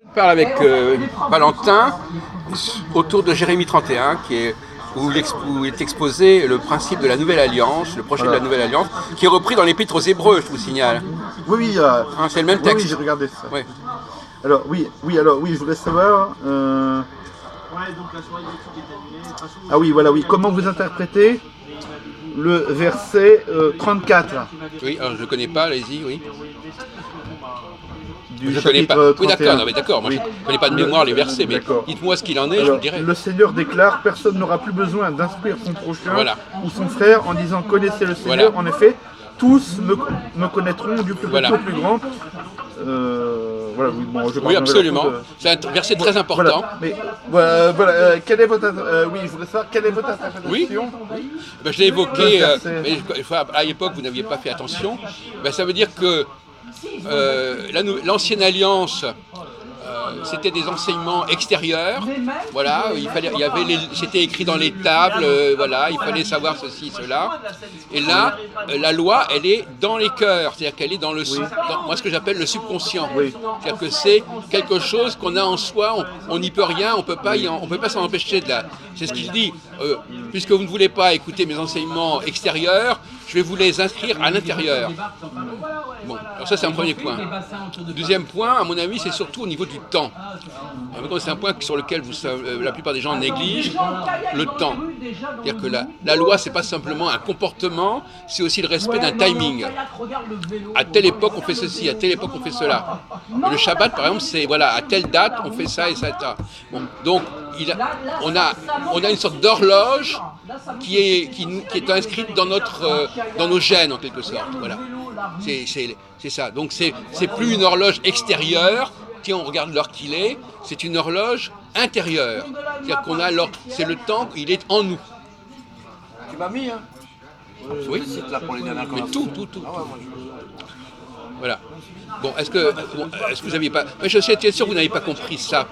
Je parle avec Valentin autour de Jérémie 31, où est exposé le principe de la Nouvelle Alliance, le projet de la Nouvelle Alliance, qui est repris dans l'Épître aux Hébreux, je vous signale. Oui, c'est le même texte. Oui, j'ai regardé ça. Oui. Alors, je voudrais savoir... Ah oui, voilà, oui. Comment vous interprétez le verset 34 ? Oui, alors je ne connais pas, allez-y, oui. Du je connais pas. 31. Oui, d'accord, moi oui. Je ne connais pas de mémoire les versets, mais dites-moi ce qu'il en est, alors, je vous dirai. Le Seigneur déclare, personne n'aura plus besoin d'instruire son prochain ou son frère en disant connaissez le Seigneur. En effet, tous me connaîtront du plus petit au plus grand. Oui, absolument. C'est un verset très important. Mais quelle est votre je voudrais savoir quelle est votre interprétation. Oui. Ben, je l'ai évoqué, mais à l'époque vous n'aviez pas fait attention. Ben, ça veut dire que l'ancienne alliance, c'était des enseignements extérieurs. Voilà, c'était écrit dans les tables. Voilà, il fallait savoir ceci, cela. Et là, la loi, elle est dans les cœurs, c'est-à-dire qu'elle est dans moi ce que j'appelle le subconscient. C'est-à-dire que c'est quelque chose qu'on a en soi. On n'y peut rien, on peut pas s'en empêcher de là. C'est ce qu'il dit. Puisque vous ne voulez pas écouter mes enseignements extérieurs, je vais vous les inscrire à l'intérieur. Bon, alors ça c'est un premier point. Deuxième point, à mon avis, c'est surtout au niveau du temps. C'est un point sur lequel la plupart des gens négligent, le temps. C'est-à-dire que la loi, c'est pas simplement un comportement, c'est aussi le respect d'un timing. À telle époque, on fait ceci, à telle époque, on fait cela. Et le Shabbat, par exemple, c'est à telle date, on fait ça et ça. Bon, donc, on a une sorte d'horloge qui est inscrite dans nos gènes, en quelque sorte. Voilà. C'est ça. Donc, c'est plus une horloge extérieure. On regarde l'heure qu'il est, c'est une horloge intérieure. C'est-à-dire c'est le temps, il est en nous. Tu m'as mis, hein? Oui, là pour les dernières mais tout. Voilà. Bon, est-ce que vous n'aviez pas... Mais je suis sûr que vous n'avez pas compris ça.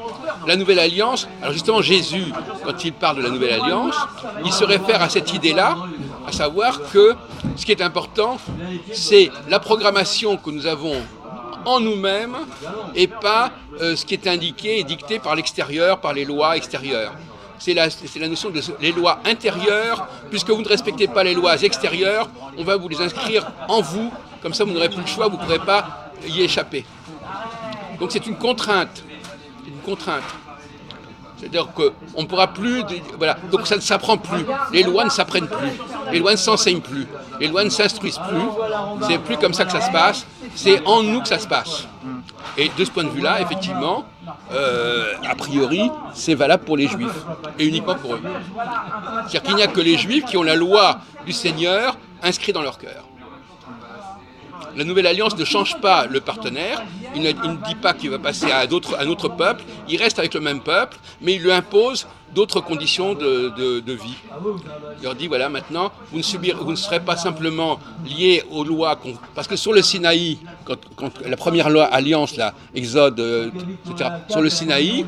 La Nouvelle Alliance, alors justement Jésus, quand il parle de la Nouvelle Alliance, il se réfère à cette idée-là, à savoir que ce qui est important, c'est la programmation que nous avons en nous-mêmes et pas ce qui est indiqué et dicté par l'extérieur, par les lois extérieures. C'est la notion des lois intérieures. Puisque vous ne respectez pas les lois extérieures, on va vous les inscrire en vous. Comme ça, vous n'aurez plus le choix, vous ne pourrez pas y échapper. Donc c'est une contrainte. C'est-à-dire qu'on ne pourra plus... Voilà. Donc ça ne s'apprend plus. Les lois ne s'apprennent plus. Les lois ne s'enseignent plus. Les lois ne s'instruisent plus. C'est plus comme ça que ça se passe. C'est en nous que ça se passe. Et de ce point de vue-là, effectivement, a priori, c'est valable pour les Juifs. Et uniquement pour eux. C'est-à-dire qu'il n'y a que les Juifs qui ont la loi du Seigneur inscrite dans leur cœur. La Nouvelle Alliance ne change pas le partenaire, il ne dit pas qu'il va passer à un autre peuple, il reste avec le même peuple, mais il lui impose d'autres conditions de vie. Il leur dit, voilà, maintenant, vous ne serez pas simplement liés aux lois, parce que sur le Sinaï, quand la première loi Alliance, là, Exode, etc., sur le Sinaï,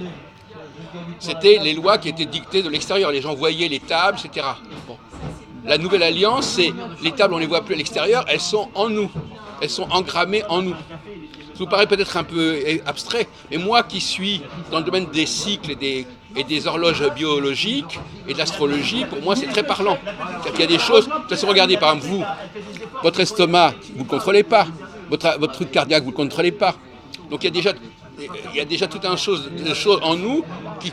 c'était les lois qui étaient dictées de l'extérieur, les gens voyaient les tables, etc. Bon. La Nouvelle Alliance, c'est les tables, on ne les voit plus à l'extérieur, elles sont en nous. Elles sont engrammées en nous. Ça vous paraît peut-être un peu abstrait, mais moi qui suis dans le domaine des cycles et des horloges biologiques et de l'astrologie, pour moi c'est très parlant. C'est-à-dire qu'il y a des choses, regardez par exemple vous, votre estomac, vous ne le contrôlez pas, votre truc cardiaque, vous ne le contrôlez pas. Donc il y a déjà tout un de choses en nous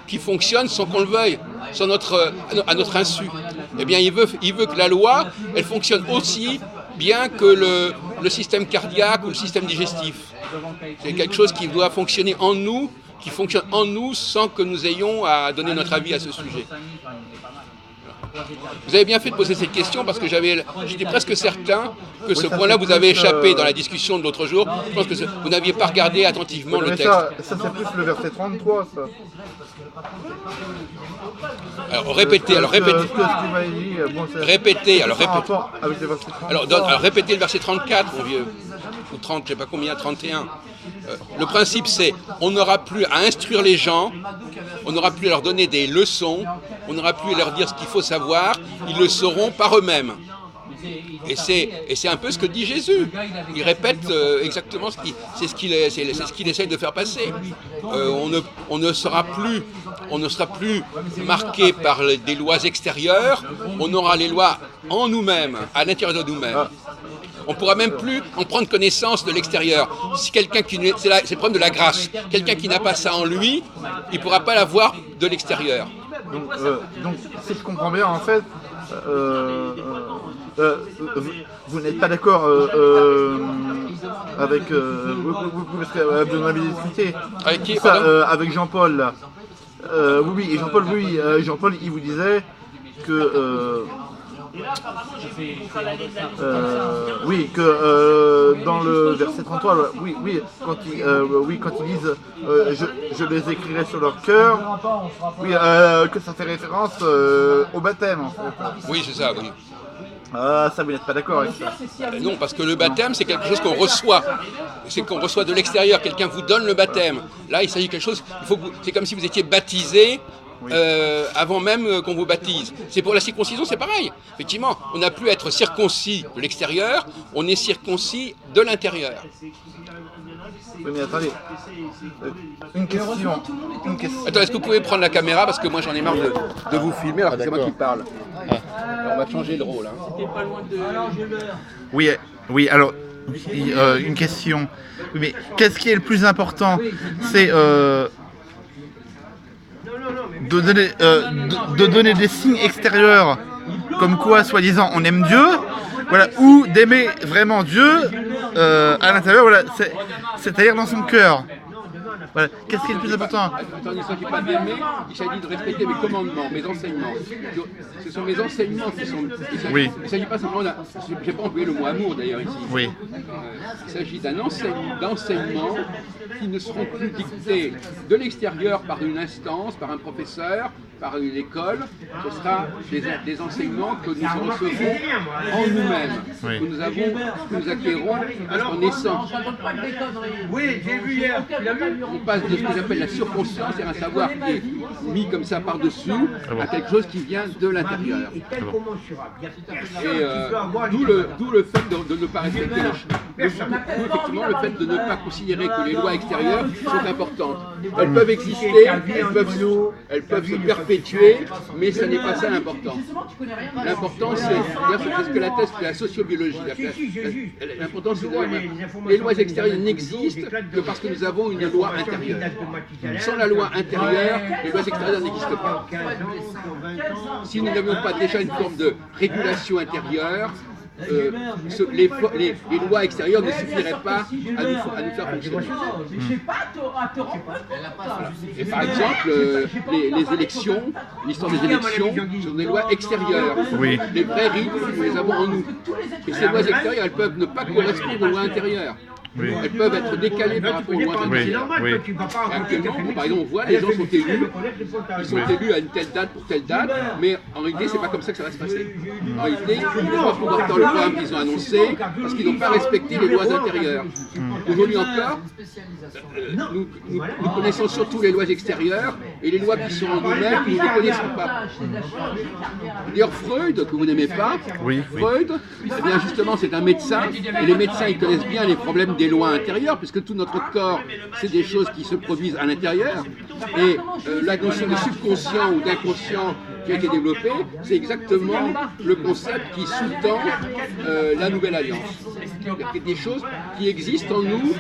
qui fonctionnent sans qu'on le veuille, à notre insu. Eh bien, il veut que la loi, elle fonctionne aussi bien que le système cardiaque ou le système digestif. C'est quelque chose qui doit fonctionner en nous, qui fonctionne en nous sans que nous ayons à donner notre avis à ce sujet. Vous avez bien fait de poser cette question parce que j'étais presque certain que ce point-là vous avait échappé dans la discussion de l'autre jour. Je pense que vous n'aviez pas regardé attentivement le texte. Ça c'est plus le verset 33, ça. Alors répétez. Alors répétez le verset 34, mon vieux. Ou 30, je ne sais pas combien, 31. Le principe c'est, on n'aura plus à instruire les gens, on n'aura plus à leur donner des leçons, on n'aura plus à leur dire ce qu'il faut savoir, ils le sauront par eux-mêmes. Et c'est un peu ce que dit Jésus. Il répète exactement ce qu'il essaye de faire passer. On ne sera plus marqué par des lois extérieures, on aura les lois en nous-mêmes, à l'intérieur de nous-mêmes. On ne pourra même plus en prendre connaissance de l'extérieur. Si quelqu'un c'est le problème de la grâce. Quelqu'un qui n'a pas ça en lui, il ne pourra pas l'avoir de l'extérieur. Donc, si je comprends bien, en fait, vous n'êtes pas d'accord avec parce que vous en avez discuté. Avec qui, avec Jean-Paul là. Oui, et Jean-Paul, Jean-Paul, il vous disait que dans le verset 33, quand ils disent je les écrirai sur leur cœur, que ça fait référence au baptême en fait. Oui, c'est ça, oui. Ah, ça, vous n'êtes pas d'accord avec ça? Non, parce que le baptême, c'est quelque chose qu'on reçoit. C'est qu'on reçoit de l'extérieur. Quelqu'un vous donne le baptême. Là, il s'agit de quelque chose. C'est comme si vous étiez baptisé avant même qu'on vous baptise. C'est pour la circoncision, c'est pareil. Effectivement, on n'a plus à être circoncis de l'extérieur, on est circoncis de l'intérieur. Oui, mais attendez. Une question. Attends, est-ce que vous pouvez prendre la caméra parce que moi j'en ai marre de vous filmer alors que c'est moi qui parle. Alors, on va changer le rôle. Oui, alors une question. Mais qu'est-ce qui est le plus important? C'est de donner des signes extérieurs comme quoi, soi-disant, on aime Dieu, voilà, ou d'aimer vraiment Dieu à l'intérieur, voilà, c'est-à-dire dans son cœur. Voilà. Qu'est-ce qui est le plus important? Attends, il ne s'agit pas d'aimer, il s'agit de respecter mes commandements, mes enseignements. Ce sont mes enseignements qui sont... Oui. Il ne s'agit pas simplement... Je n'ai pas employé le mot amour d'ailleurs ici. Oui. Il s'agit d'enseignements qui ne seront plus dictés de l'extérieur par une instance, par un professeur, par une école. Ce sera des enseignements que nous recevrons en nous-mêmes, que nous acquérons en naissant. Oui, j'ai vu hier. On passe de ce que j'appelle la surconscience, c'est un savoir qui est mis comme ça par-dessus à quelque chose qui vient de l'intérieur. Et d'où le fait de ne pas respecter effectivement le fait de ne pas considérer que les lois extérieures sont importantes. Elles peuvent exister, elles peuvent se perpétuer, mais ce n'est pas ça l'important. L'important c'est ce que l'atteste la sociobiologie. L'important c'est que les lois extérieures n'existent que parce que nous avons une loi intérieure. Sans la loi intérieure, les lois extérieures n'existent pas. Si nous n'avions pas déjà une forme de régulation intérieure, les lois extérieures ne suffiraient pas à nous faire fonctionner. Et par exemple, les élections, l'histoire des élections sont des lois extérieures. Oui. Les vrais rites, nous les avons en nous. Et ces lois extérieures, elles peuvent ne pas correspondre aux lois intérieures. Oui. Elles peuvent être décalées par rapport aux lois intérieures. Oui. Actuellement, par exemple, on voit les gens sont élus, ils sont élus à une telle date pour telle date, mais en réalité, c'est pas comme ça que ça va se passer. En réalité, ils ne vont pas pouvoir faire le programme qu'ils ont annoncé parce qu'ils n'ont pas respecté les lois intérieures. Aujourd'hui encore, nous connaissons surtout les lois extérieures et les lois qui sont en nous-mêmes, nous ne les connaissons pas. D'ailleurs, Freud, que vous n'aimez pas, Freud, eh bien justement, c'est un médecin, et les médecins, ils connaissent bien les problèmes des lois intérieures, puisque tout notre corps, c'est des choses qui se produisent à l'intérieur. Et la notion de subconscient ou d'inconscient qui a été développée, c'est exactement le concept qui sous-tend la Nouvelle Alliance. C'est-à-dire qu'il y a des choses qui existent en nous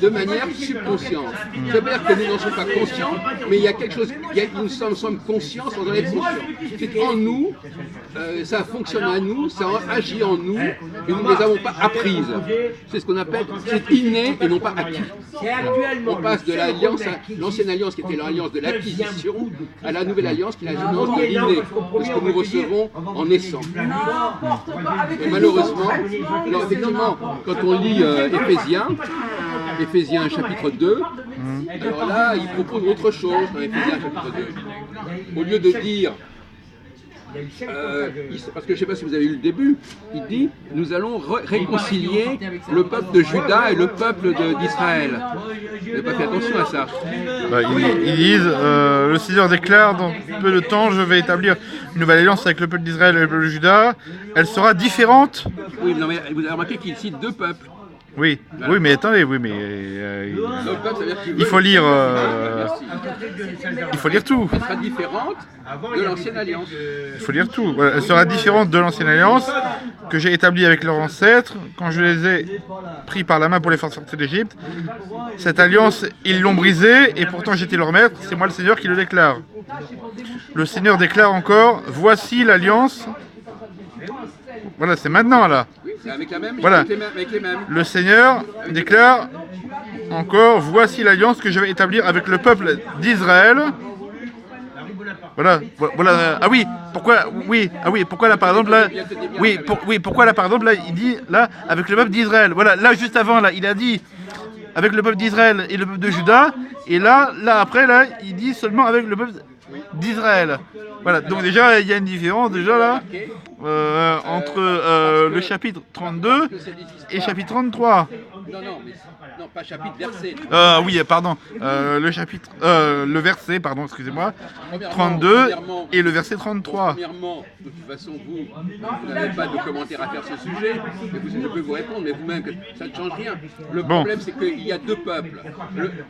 de manière subconsciente. Ça veut dire que nous n'en sommes pas conscients, mais il y a quelque chose, nous sommes conscients sans en être conscients. C'est en nous, ça fonctionne à nous, ça agit en nous, et nous ne les avons pas apprises. C'est ce qu'on appelle, c'est inné et non pas acquis. On passe de l'alliance, l'ancienne alliance qui était l'alliance de l'acquisition, à la nouvelle alliance qui est l'alliance de l'inné, de ce que nous recevons en naissant. Et malheureusement, alors effectivement, quand on lit Éphésiens chapitre 2, alors là, il propose autre chose dans Éphésiens chapitre 2. Au lieu de dire Parce que je ne sais pas si vous avez eu le début, il dit nous allons réconcilier le peuple de Juda et le peuple d'Israël. Vous n'avez pas fait attention à ça. Bah, ils disent le Seigneur déclare dans peu de temps je vais établir une nouvelle alliance avec le peuple d'Israël et le peuple de Juda. Elle sera différente. Oui, non, mais vous avez remarqué qu'il cite deux peuples. Oui, voilà. Oui, mais attendez, oui, mais il faut lire tout. Elle sera différente de l'ancienne alliance. Il faut lire tout. Voilà, elle sera différente de l'ancienne alliance que j'ai établie avec leurs ancêtres quand je les ai pris par la main pour les faire sortir d'Égypte. Cette alliance, ils l'ont brisée et pourtant j'étais leur maître. C'est moi le Seigneur qui le déclare. Le Seigneur déclare encore, voici l'alliance. Voilà, c'est maintenant là. C'est avec la même, voilà. Avec les mêmes. Le Seigneur déclare encore, voici l'alliance que je vais établir avec le peuple d'Israël. Voilà, voilà. Ah oui, pourquoi là par exemple là, pourquoi là par exemple là, il dit là avec le peuple d'Israël. Voilà, là juste avant là, il a dit avec le peuple d'Israël et le peuple de Juda, et là après là, il dit seulement avec le peuple d'Israël. Voilà, donc déjà il y a une différence déjà là entre le chapitre 32 et chapitre 33. Non, pas chapitre, verset. Oui, pardon. Le verset, pardon, excusez-moi. 32 et le verset 33. Premièrement, de toute façon, vous n'avez pas de commentaire à faire sur ce sujet, mais je peux vous répondre, mais vous-même, que ça ne change rien. Le problème, c'est qu'il y a deux peuples.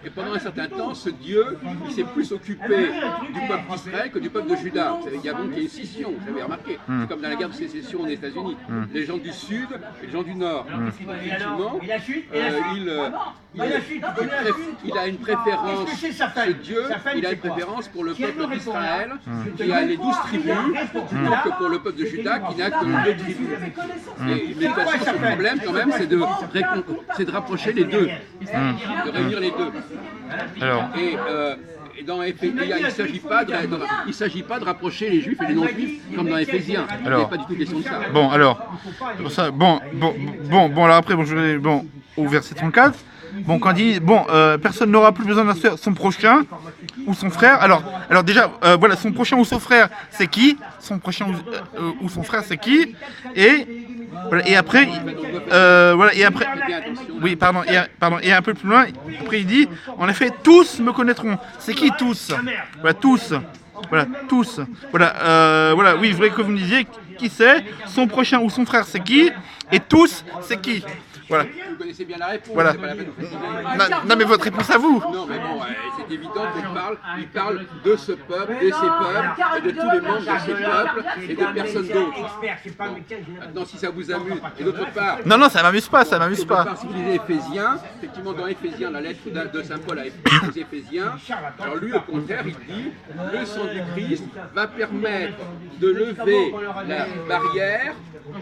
Et pendant un certain temps, ce Dieu, il s'est plus occupé du peuple d'Israël que du peuple de Juda. Il y a donc une scission, vous avez remarqué. C'est comme dans la guerre de sécession aux États-Unis. Les gens du Sud et les gens du Nord. Effectivement, il a une préférence, ce Dieu, il a une préférence pour le peuple d'Israël, qui a les 12 tribus, plutôt que pour le peuple de Juda, qui n'a que 2 tribus. Mais de toute façon, son problème, quand même, c'est de rapprocher les deux, de réunir les deux. Alors. Et dans Éphésiens, il ne s'agit pas de rapprocher les juifs et les non-juifs comme dans Éphésiens. Il n'est pas du tout question de ça. Bon, alors, pour ça, alors après, je vais au verset 34. Bon, quand il dit, personne n'aura plus besoin de son prochain ou son frère. Alors déjà, voilà, son prochain ou son frère, c'est qui? Son prochain ou son frère, c'est qui? Et après, oui, pardon, et un peu plus loin, après il dit, en effet, tous me connaîtront. C'est qui tous? Voilà, tous. Voilà, tous. Voilà, oui, je voudrais que vous me disiez qui c'est, son prochain ou son frère, c'est qui? Et tous, c'est qui? Voilà. Vous connaissez bien la réponse, voilà. C'est pas la peine de vous non, mais votre réponse à vous. Non, mais bon, c'est évident qu'il parle de ce peuple, de ces peuples, et de tous les membres de ces peuples, et de personne d'autre. Maintenant, si ça vous amuse, et d'autre part... Non, ça m'amuse pas, si vous lisez Éphésiens, effectivement, dans Éphésiens, la lettre de Saint Paul aux Éphésiens, alors lui, au contraire, il dit, le sang du Christ va permettre de lever la barrière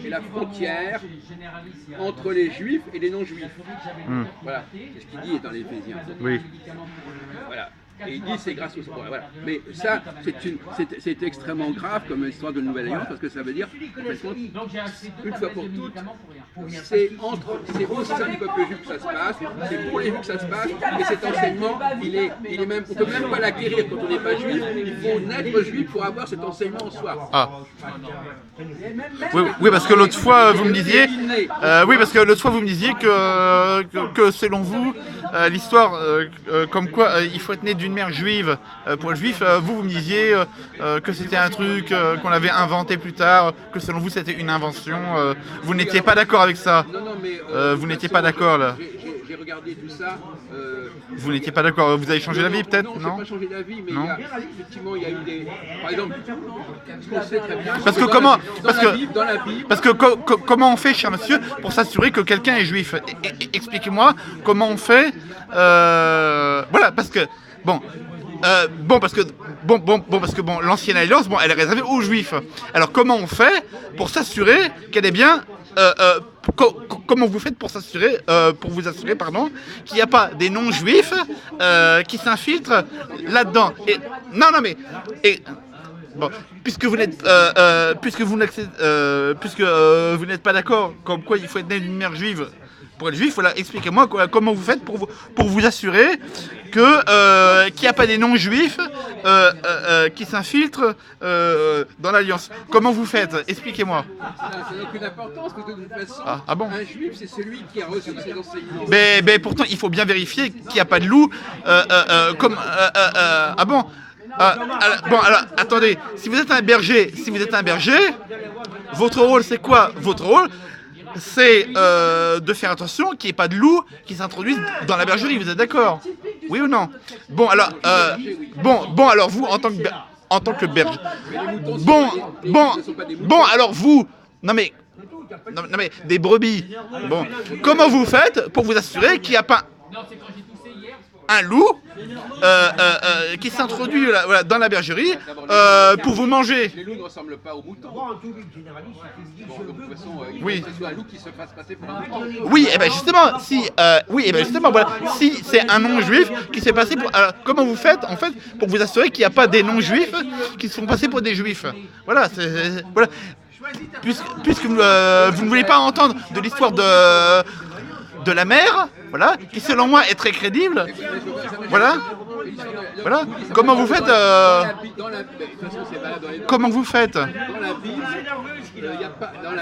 et la frontière entre les juifs et les non-juifs. Voilà, c'est ce qu'il dit dans les Éphésiens. Oui. Voilà. Et il dit c'est grâce au sang. Voilà. Mais ça, c'est extrêmement grave comme histoire de Nouvelle Alliance parce que ça veut dire, une fois pour toutes, c'est au sein du peuple juif que ça se passe, c'est pour les juifs que ça se passe, et cet enseignement, il est même, on ne peut même pas l'acquérir quand on n'est pas juif, il faut naître juif pour avoir cet enseignement en soi. Ah. Oui, parce que l'autre fois vous me disiez, que selon vous, l'histoire, comme quoi il faut être né d'une mère juive pour être juif, vous me disiez que c'était un truc qu'on avait inventé plus tard, que selon vous c'était une invention. Vous n'étiez pas d'accord avec ça. Non, mais vous n'étiez pas d'accord là. J'ai regardé tout ça. Vous n'étiez pas d'accord. Vous avez changé d'avis peut-être? Non, je n'ai pas changé d'avis, mais effectivement il y a eu des. Par exemple, ce qu'on sait très bien. Parce que comment on fait, cher monsieur, pour s'assurer que quelqu'un est juif? Expliquez-moi comment on fait. Voilà, parce que l'ancienne alliance, elle est réservée aux juifs. Alors comment on fait pour s'assurer qu'elle est bien comment vous faites pour vous assurer, qu'il n'y a pas des non-juifs qui s'infiltrent là-dedans? Puisque vous n'êtes pas d'accord, comme quoi il faut être né d'une mère juive pour être juif, voilà, expliquez-moi comment vous faites pour vous assurer qu'il n'y a pas des non-juifs qui s'infiltrent dans l'Alliance. Comment vous faites? Expliquez-moi. Ça n'a aucune importance, parce que de toute façon, Ah bon? un juif, c'est celui qui a reçu ses enseignements. Mais pourtant, il faut bien vérifier qu'il n'y a pas de loup. Ah bon? Bon, alors, attendez. Si vous êtes un berger, votre rôle, c'est quoi? Votre rôle, c'est de faire attention qu'il n'y ait pas de loups qui s'introduisent dans la bergerie. Vous êtes d'accord? Oui ou non? Bon, alors, alors vous, en tant que berger, bon, alors vous, non mais, des brebis. Bon, comment vous faites pour vous assurer qu'il n'y a pas un loup qui s'introduit voilà, dans la bergerie pour vous manger? Les loups ne ressemblent pas aux moutons. Bon, de toute façon, il Oui. faut que ce soit un loup qui se fasse passer pour un mouton. Oui, et bien justement, voilà, si c'est un non-juif qui s'est passé pour... Alors, comment vous faites, en fait, pour vous assurer qu'il n'y a pas des non-juifs qui se font passer pour des juifs? Voilà, voilà. Puisque vous ne voulez pas entendre de l'histoire de la mère, voilà, qui selon moi est très crédible. Voilà. Voilà. Comment vous faites Comment vous faites? Dans la Bible, il n'y a pas, dans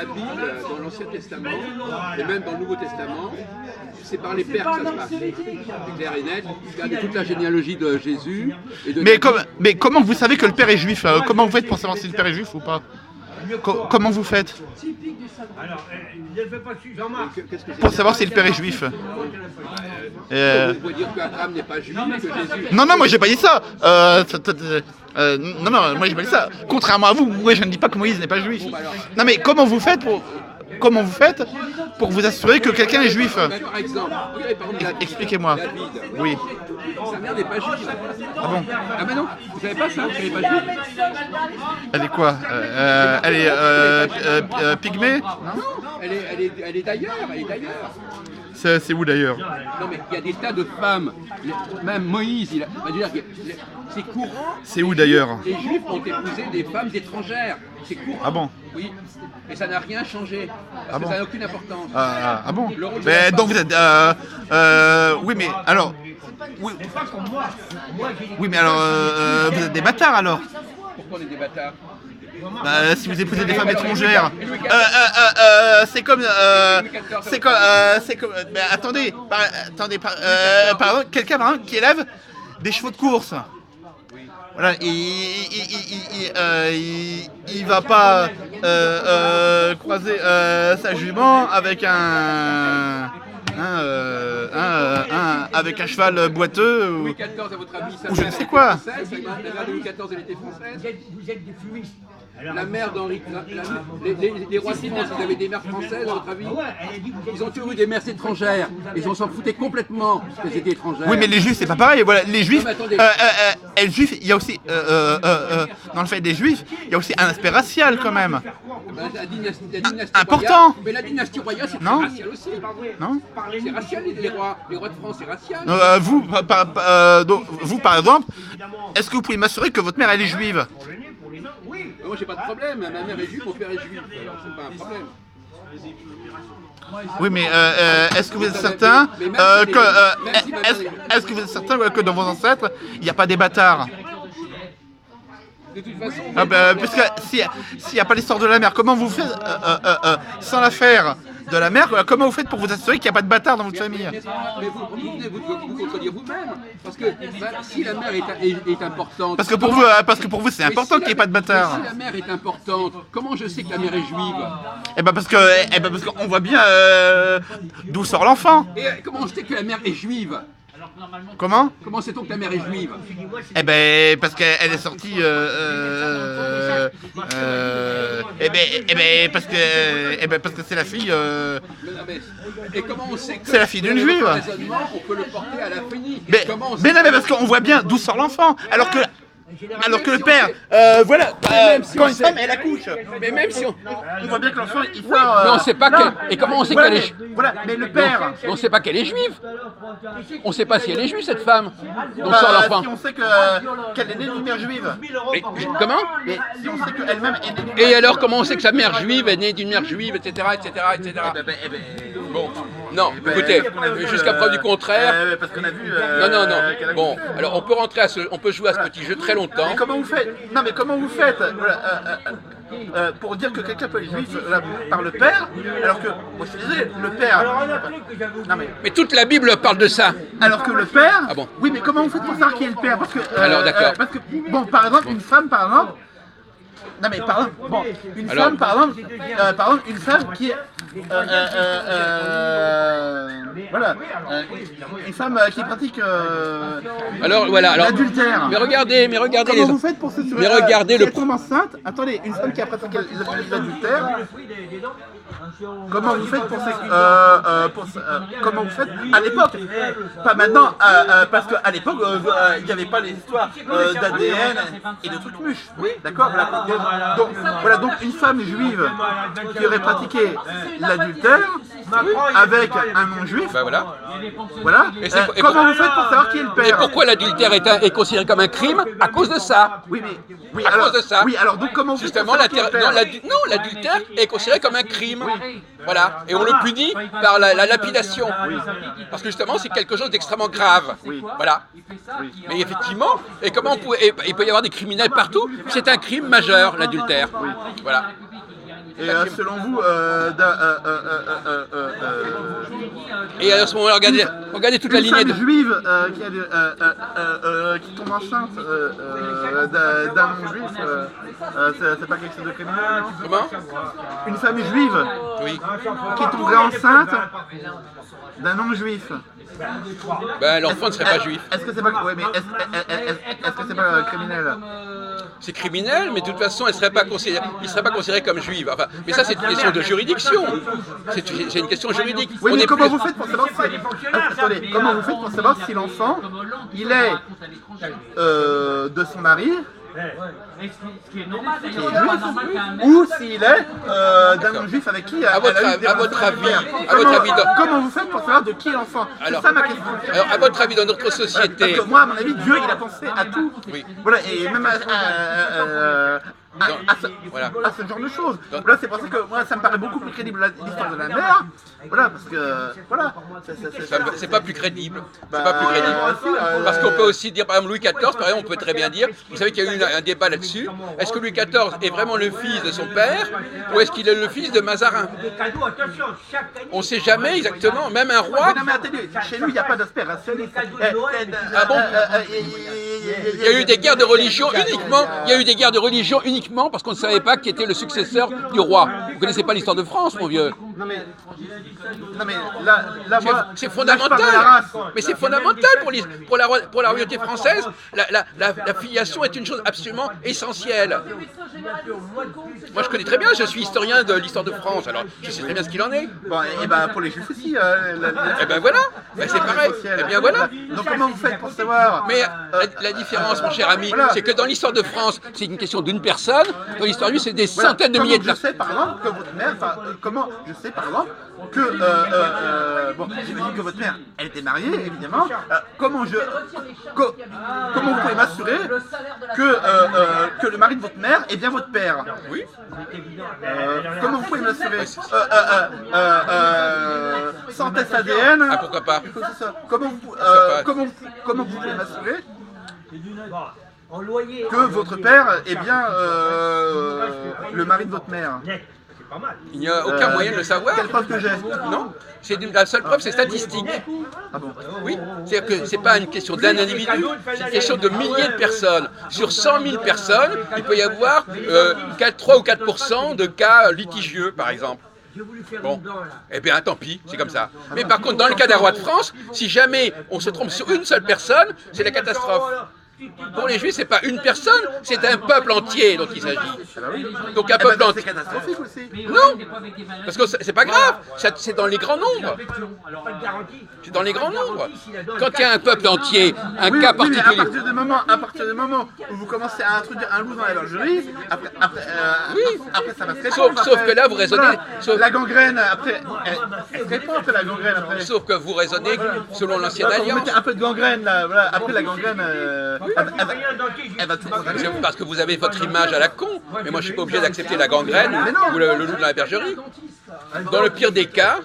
l'Ancien Testament, et même dans le Nouveau Testament, c'est par les pères que ça se passe. C'est clair et net. Regardez toute la généalogie de Jésus. Et de mais comment vous savez que le père est juif? Comment vous faites pour savoir si le père est juif ou pas? Comment vous faites pour savoir si le père est juif? Vous pouvez dire qu'Abraham n'est pas juif, que Jésus... Non, moi j'ai pas dit ça. Non, moi j'ai pas dit ça. Contrairement à vous, moi je ne dis pas que Moïse n'est pas juif. Non mais comment vous faites pour vous assurer que quelqu'un est juif? Par exemple, regardez par exemple David. Expliquez-moi. David. Oui. Sa mère n'est pas juive. Ah bon? Ah ben non, vous savez pas ça, elle n'est pas juive. Elle est quoi? Elle est pygmée? Non, elle est d'ailleurs, C'est où d'ailleurs? Non mais il y a des tas de femmes, même Moïse, c'est courant. C'est où d'ailleurs? Les Juifs ont épousé des femmes étrangères, c'est courant. Ah bon? Oui, et ça n'a rien changé, parce que ça n'a aucune importance. Ah bon? Le rôle de Mais la donc femme- vous êtes... oui mais alors... Oui mais alors... vous êtes des bâtards alors? Pourquoi on est des bâtards? Bah, si vous épousez des femmes étrangères, c'est comme, mais attendez, par exemple, quelqu'un qui élève des chevaux de course. Voilà, il va pas croiser sa jument avec avec un cheval boiteux ou... Louis XIV, à votre avis, Ou je ne sais quoi. La mère de Louis XIV, elle était française. Vous êtes des fumistes. La mère d'Henri... Les rois de France, ils avaient des mères françaises, à votre avis? Ils ont toujours eu des mères étrangères. Ils s'en foutaient complètement que c'était étrangères. Oui, mais les juifs, c'est pas pareil. Voilà, les juifs, Non, mais attendez. les juifs, il y a aussi, dans le fait des juifs, il y a aussi un aspect racial quand même. La dynastie Important. royale, mais la dynastie royale, c'est Non. très racial aussi. Non? C'est racial, les rois de France, c'est racial. Vous, par exemple, est-ce que vous pouvez m'assurer que votre mère, elle est juive? Moi, j'ai pas de problème. Ma mère est juive, mon père est juif. Alors, c'est pas un problème. Oui, mais est-ce que vous êtes certain est-ce que vous êtes certain que dans vos ancêtres, il n'y a pas des bâtards? De toute façon, Puisque s'il n'y a pas l'histoire de la mère, comment vous faites sans l'affaire de la mère, comment vous faites pour vous assurer qu'il n'y a pas de bâtards dans votre famille? mais vous venez vous contredire vous-même. Parce que si la mère est importante... Parce que pour vous, c'est important qu'il n'y ait pas de bâtards. Mais si la mère est importante, comment je sais que la mère est juive? Parce qu'on voit bien d'où sort l'enfant. Et comment je sais que la mère est juive? Comment? Comment sait-on que la mère est juive? Parce qu'elle est sortie. Parce que c'est la fille. Et comment on sait que... C'est la fille d'une juive. Le raisonnement, on peut le porter à l'infini. Comment on sait Mais non, mais parce qu'on voit bien d'où sort l'enfant. Alors que le père, voilà, quand une femme elle accouche, Mais même si on... on voit bien que l'enfant il sort. Mais on sait pas non. qu'elle... Et comment on sait Voilà, qu'elle est... Voilà, mais le père. Mais on sait pas qu'elle est juive. On sait pas si elle est juive, cette femme. On sort l'enfant. Si on sait qu'elle est née d'une mère juive. Mais comment? Mais si on sait qu'elle-même est née d'une Et alors, comment on sait que sa mère juive est née d'une mère juive, etc., etc., etc. Bon, non, Ben, écoutez, parce qu'on a vu, jusqu'à preuve du contraire. parce qu'on a vu. Non. qu'elle a Bon, vu. alors on peut jouer à ce petit jeu très longtemps. Mais comment vous faites? Non, mais comment vous faites pour dire que quelqu'un peut être juif par le père, alors que, moi je suis désolé, le père. Non mais. Mais toute la Bible parle de ça. Alors que le père. Ah bon? Oui, mais comment vous faites pour savoir qui est le père? Parce que. Alors, d'accord. Parce que, bon, par exemple, une femme, par exemple. Non mais par exemple, bon, une Alors- femme, par exemple, une femme qui est. Voilà, une femme qui pratique. Alors voilà, alors. L'adultère. Mais regardez Comment vous faites pour se Mais regardez le. si elle tombe enceinte, attendez, une femme qui a pratiqué l'adultère, comment vous faites comment vous faites à l'époque? Pas maintenant, parce qu'à l'époque, il n'y avait pas les histoires d'ADN et de trucs mûches. Oui, d'accord, voilà. Donc une femme juive qui aurait pratiqué l'adultère avec un non-juif, Ben voilà. voilà. Et c'est- et Comment pour- vous faites pour savoir qui est le Et père? pourquoi l'adultère est considéré comme un crime? À cause de ça. Oui, mais oui, À alors, cause de ça. Oui, alors donc comment vous faites Justement, pour savoir qui est le père? l'adultère est considéré comme un crime. Voilà. Et on le punit par la lapidation. Parce que justement, c'est quelque chose d'extrêmement grave. Voilà. Mais effectivement, et comment il peut y avoir des criminels partout? C'est un crime majeur, l'adultère. Voilà. Et selon vous, Et à ce moment-là, regardez toute la une lignée femme de. juive qui tombe enceinte d'un non-juif, c'est pas quelque chose de criminel, non? Comment? Une femme juive Oui. qui tomberait enceinte d'un non-juif. Ben, l'enfant ne serait pas juif. Est-ce que c'est pas, ouais, mais est-ce que c'est pas criminel? C'est criminel, mais de toute façon, il ne serait pas considéré comme juif. Enfin, mais ça, c'est une question de juridiction. C'est une question juridique. Oui, On mais est comment plus- vous faites pour savoir si... Attendez, comment vous faites pour savoir si l'enfant, il est de son mari, qui est juif, ou s'il est d'un non-juif avec qui À votre elle a eu des avis, relations. Comment vous faites pour savoir de qui est l'enfant? C'est Alors- ça ma question. Alors, à votre avis, dans notre Parce société, que moi, à mon avis, Dieu, il a pensé à tout. Oui. Voilà, et même Voilà. à ce genre de choses. Voilà, c'est pour ça que moi, ça me paraît beaucoup plus crédible l'histoire de la mère. Voilà, parce que, voilà. c'est pas plus crédible. C'est Bah, pas plus crédible. Parce qu'on peut aussi. aussi dire, par exemple, Louis XIV, par exemple, on peut très bien dire, vous savez qu'il y a eu un débat là-dessus, est-ce que Louis XIV est vraiment le fils de son père, ou est-ce qu'il est le fils de Mazarin? On ne sait jamais exactement, même un roi. Non mais attendez, chez lui il n'y a pas d'aspect racialiste. Ah bon? Il y a eu des guerres de religion uniquement. Il y a eu des guerres de religion uniquement parce qu'on ne savait pas qui était le successeur du roi. Vous connaissez pas l'histoire de France, mon vieux. Non mais là moi, C'est là, je parle de la fondamental. race. Mais c'est fondamental pour la royauté française. La filiation est une chose absolument essentielle. Moi, je connais très bien. Je suis historien de l'histoire de France. Alors, je sais très bien ce qu'il en est. Bon, et ben pour les juifs aussi. Eh ben voilà. Ben, c'est pareil. Eh bien voilà. Donc comment vous faites pour savoir? Mais la différence, mon cher ami, Voilà. c'est que dans l'histoire de France, c'est une question d'une personne. Dans l'histoire de lui, c'est des centaines de milliers de Je personnes. sais par exemple que votre mère, comment je sais par exemple que bon, j'imagine que votre mère, elle était mariée évidemment. Comment vous pouvez m'assurer que le mari de votre mère est bien votre père? Oui. Comment vous pouvez m'assurer sans test ADN? Ah, pourquoi pas? C'est ça. Comment vous pouvez m'assurer que votre père est bien le mari de votre mère? Il n'y a aucun moyen de le savoir. Quelle preuve que j'ai? Non. La seule preuve, c'est statistique. Ah bon? Oui. C'est-à-dire que c'est pas une question d'un individu, c'est une question de milliers de personnes. Sur 100 000 personnes, il peut y avoir 3 ou 4% de cas litigieux, par exemple. Bon, eh bien tant pis, c'est comme ça. Mais par contre, dans le cas d'un roi de France, si jamais on se trompe sur une seule personne, c'est la catastrophe. Pour les Juifs, c'est pas une personne, c'est un peuple entier dont il s'agit. Donc un peuple C'est entier. catastrophique aussi. Non, parce que c'est pas grave, c'est dans les grands nombres. C'est dans les grands nombres. Quand il y a un peuple entier, un Oui, cas oui, mais particulier. à partir du moment où vous commencez à introduire un loup dans la bergerie, après ça va se répandre. Sauf que là, vous raisonnez. Voilà. La gangrène, après, elle se répand après la gangrène. Après. Sauf que vous raisonnez selon l'ancienne Quand vous alliance. mettez un peu de gangrène, là, voilà, après la gangrène, elle va tout condamner. C'est parce que vous avez votre image à la con. Mais moi, je suis pas obligé d'accepter la gangrène ou le loup dans la bergerie. dans le pire des cas,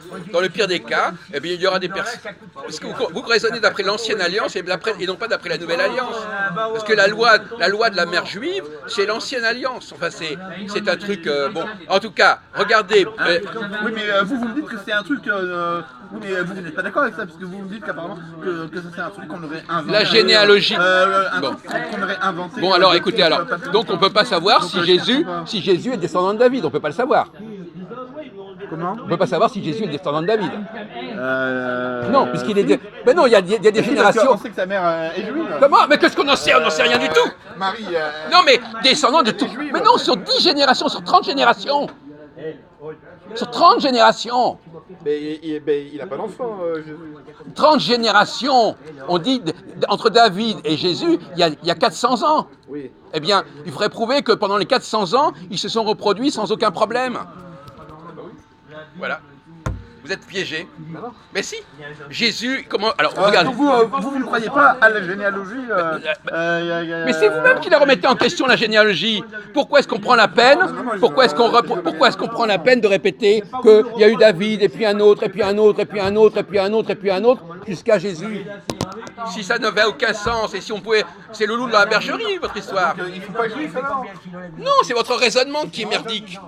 eh bien, il y aura des personnes. Parce que vous raisonnez d'après l'ancienne alliance et non pas d'après la nouvelle alliance. Parce que la loi de la mère juive, c'est l'ancienne alliance. Enfin, c'est un truc. Bon, en tout cas, regardez. Oui, mais vous me dites que c'est un truc. Oui, mais vous n'êtes pas d'accord avec ça, parce que vous me dites qu'apparemment que ça c'est un truc qu'on aurait inventé. La généalogie. Un truc qu'on aurait inventé. Bon, alors écoutez, donc on ne peut pas savoir si Jésus est descendant de David, on ne peut pas le savoir. Comment ? On ne peut pas savoir si Jésus est descendant de David. Non, puisqu'il est. Mais non, il y a des générations. On sait que sa mère est juive. Comment? Mais qu'est-ce qu'on en sait? On n'en sait rien du tout. Marie. Non, mais descendant de tout. Mais non, sur 10 générations, sur 30 générations. Sur 30 générations. Mais il n'a pas d'enfant, Jésus. 30 générations. On dit entre David et Jésus, il y a 400 ans. Oui. Eh bien, il faudrait prouver que pendant les 400 ans, ils se sont reproduits sans aucun problème. Voilà. Vous êtes piégés. Mais si. Jésus, comment... Alors, regardez. Vous ne croyez pas à la généalogie Mais c'est vous-même qui la remettez en question, la généalogie. Pourquoi est-ce qu'on prend la peine prend la peine de répéter qu'il y a eu David, et puis un autre, et puis un autre, et puis un autre, et puis un autre, et puis un autre, jusqu'à Jésus? Si ça n'avait aucun sens, et si on pouvait... C'est le loup de la bergerie, votre histoire. Il ne faut pas juif alors. Non, c'est votre raisonnement qui est merdique.